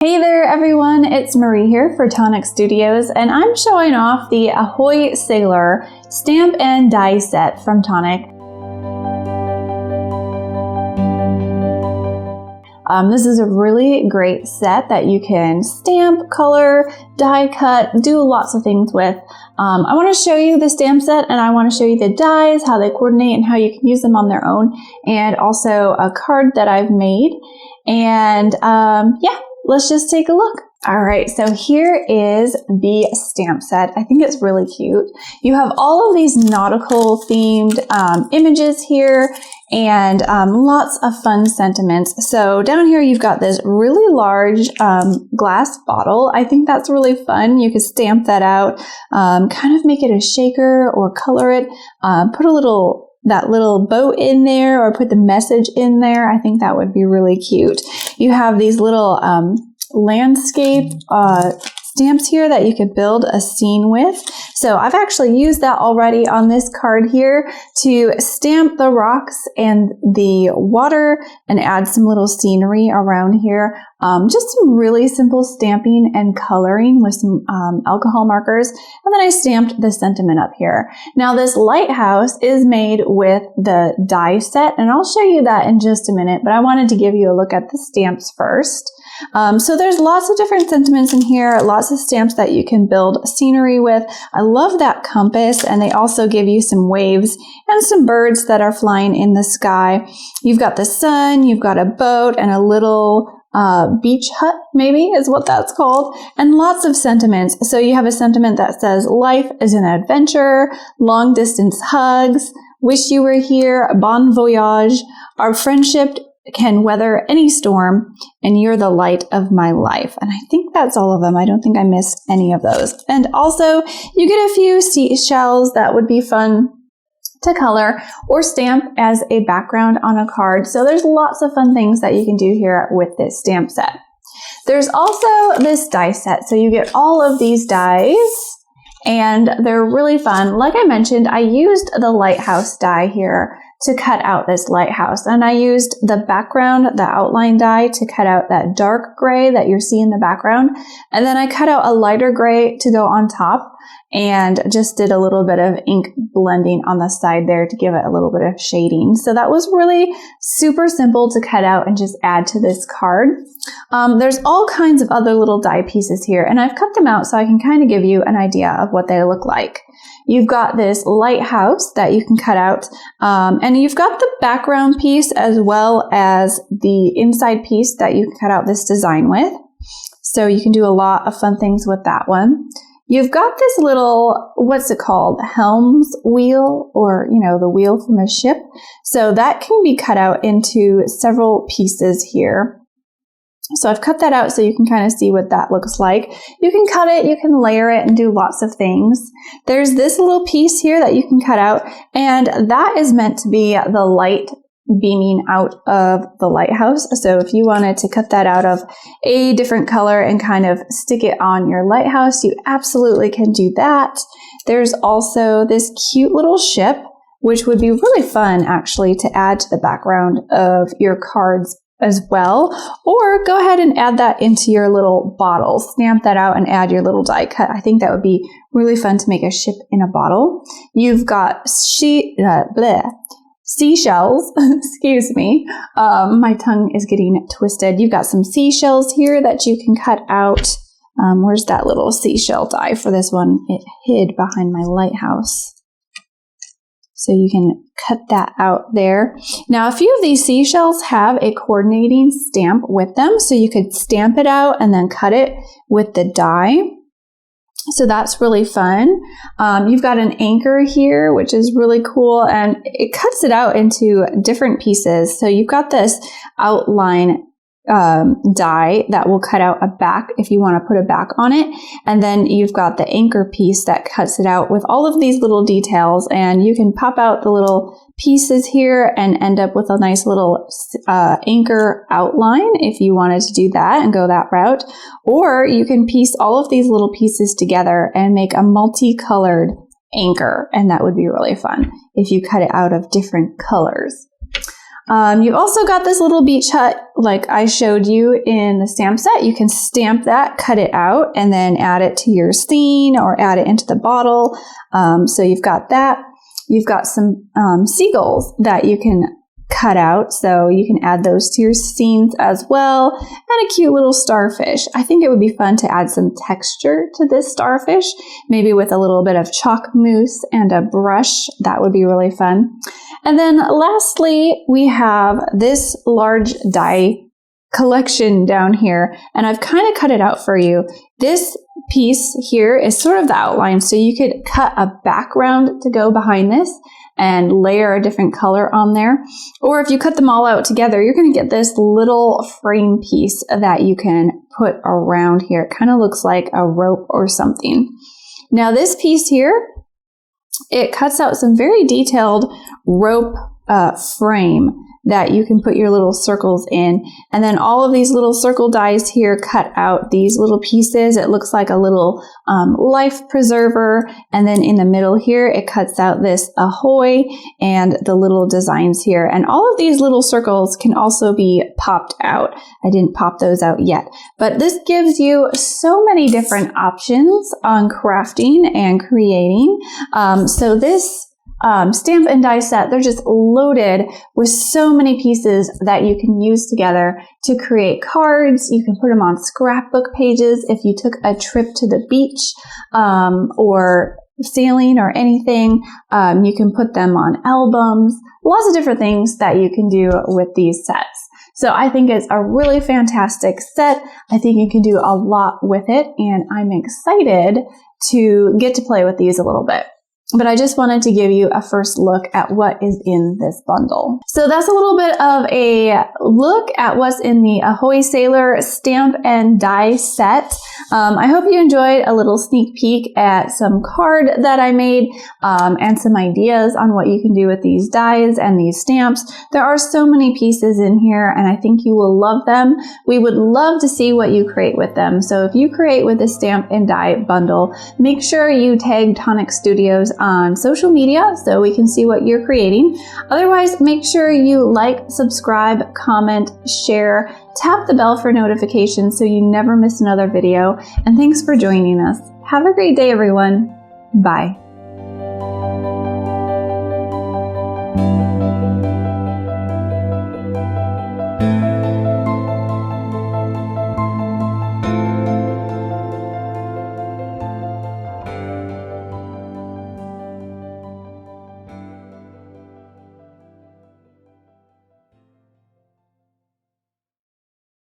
Hey there everyone, it's Marie here for Tonic Studios, and I'm showing off the Ahoy Sailor stamp and die set from Tonic. This is a really great set that you can stamp, color, die cut, do lots of things with. I want to show you the stamp set, and I want to show you the dies, how they coordinate, and how you can use them on their own, and also a card that I've made. And yeah, let's just take a look. All right, so here is the stamp set. I think it's really cute. You have all of these nautical themed images here and lots of fun sentiments. So down here you've got this really large glass bottle. I think that's really fun. You could stamp that out, kind of make it a shaker or color it, put that little boat in there or put the message in there. I think that would be really cute. You have these little landscape stamps here that you could build a scene with. So I've actually used that already on this card here to stamp the rocks and the water and add some little scenery around here. Just some really simple stamping and coloring with some alcohol markers. And then I stamped the sentiment up here. Now this lighthouse is made with the die set, and I'll show you that in just a minute, but I wanted to give you a look at the stamps first. So there's lots of different sentiments in here, lots of stamps that you can build scenery with. I love that compass, and they also give you some waves and some birds that are flying in the sky. You've got the sun, you've got a boat, and a little beach hut, maybe is what that's called, and lots of sentiments. So you have a sentiment that says, life is an adventure, long distance hugs, wish you were here, bon voyage, our friendship can weather any storm, and you're the light of my life. And I think that's all of them. I don't think I missed any of those. And also you get a few seashells that would be fun to color or stamp as a background on a card. So there's lots of fun things that you can do here with this stamp set. There's also this die set. So you get all of these dies, and they're really fun. Like I mentioned, I used the lighthouse die here to cut out this lighthouse. And I used the background, the outline die, to cut out that dark gray that you see in the background. And then I cut out a lighter gray to go on top, and just did a little bit of ink blending on the side there to give it a little bit of shading. So that was really super simple to cut out and just add to this card. There's all kinds of other little die pieces here, and I've cut them out so I can kind of give you an idea of what they look like. You've got this lighthouse that you can cut out, and you've got the background piece as well as the inside piece that you can cut out this design with. So you can do a lot of fun things with that one. You've got this little, what's it called, helm's wheel, or, you know, the wheel from a ship. So that can be cut out into several pieces here. So I've cut that out so you can kind of see what that looks like. You can cut it, you can layer it, and do lots of things. There's this little piece here that you can cut out, and that is meant to be the light beaming out of the lighthouse. So if you wanted to cut that out of a different color and kind of stick it on your lighthouse, you absolutely can do that. There's also this cute little ship, which would be really fun actually to add to the background of your cards as well, or go ahead and add that into your little bottle. Stamp that out and add your little die cut. I think that would be really fun to make a ship in a bottle. You've got seashells, excuse me, my tongue is getting twisted. You've got some seashells here that you can cut out. Where's that little seashell die for this one? It hid behind my lighthouse. So you can cut that out there. Now, a few of these seashells have a coordinating stamp with them, so you could stamp it out and then cut it with the die. So that's really fun. You've got an anchor here, which is really cool, and it cuts it out into different pieces. So you've got this outline die that will cut out a back if you want to put a back on it. And then you've got the anchor piece that cuts it out with all of these little details, and you can pop out the little pieces here and end up with a nice little anchor outline if you wanted to do that and go that route. Or you can piece all of these little pieces together and make a multicolored anchor, and that would be really fun if you cut it out of different colors. You've also got this little beach hut like I showed you in the stamp set. You can stamp that, cut it out, and then add it to your scene or add it into the bottle. So you've got that. You've got some seagulls that you can cut out, so you can add those to your scenes as well, and a cute little starfish. I think it would be fun to add some texture to this starfish, maybe with a little bit of chalk mousse and a brush. That would be really fun. And then lastly, we have this large die collection down here, and I've kind of cut it out for you. This piece here is sort of the outline, so you could cut a background to go behind this and layer a different color on there. Or if you cut them all out together, you're going to get this little frame piece that you can put around here. It kind of looks like a rope or something. Now this piece here, it cuts out some very detailed rope frame that you can put your little circles in. And then all of these little circle dies here cut out these little pieces. It looks like a little life preserver. And then in the middle here, it cuts out this ahoy and the little designs here. And all of these little circles can also be popped out. I didn't pop those out yet. But this gives you so many different options on crafting and creating. So this stamp and die set, they're just loaded with so many pieces that you can use together to create cards. You can put them on scrapbook pages if you took a trip to the beach or sailing or anything. You can put them on albums, lots of different things that you can do with these sets. So I think it's a really fantastic set. I think you can do a lot with it, and I'm excited to get to play with these a little bit. But I just wanted to give you a first look at what is in this bundle. So that's a little bit of a look at what's in the Ahoy Sailor stamp and die set. I hope you enjoyed a little sneak peek at some card that I made and some ideas on what you can do with these dies and these stamps. There are so many pieces in here, and I think you will love them. We would love to see what you create with them. So if you create with the stamp and die bundle, make sure you tag Tonic Studios on social media so we can see what you're creating. Otherwise, make sure you like, subscribe, comment, share, tap the bell for notifications so you never miss another video. And thanks for joining us. Have a great day, everyone. Bye.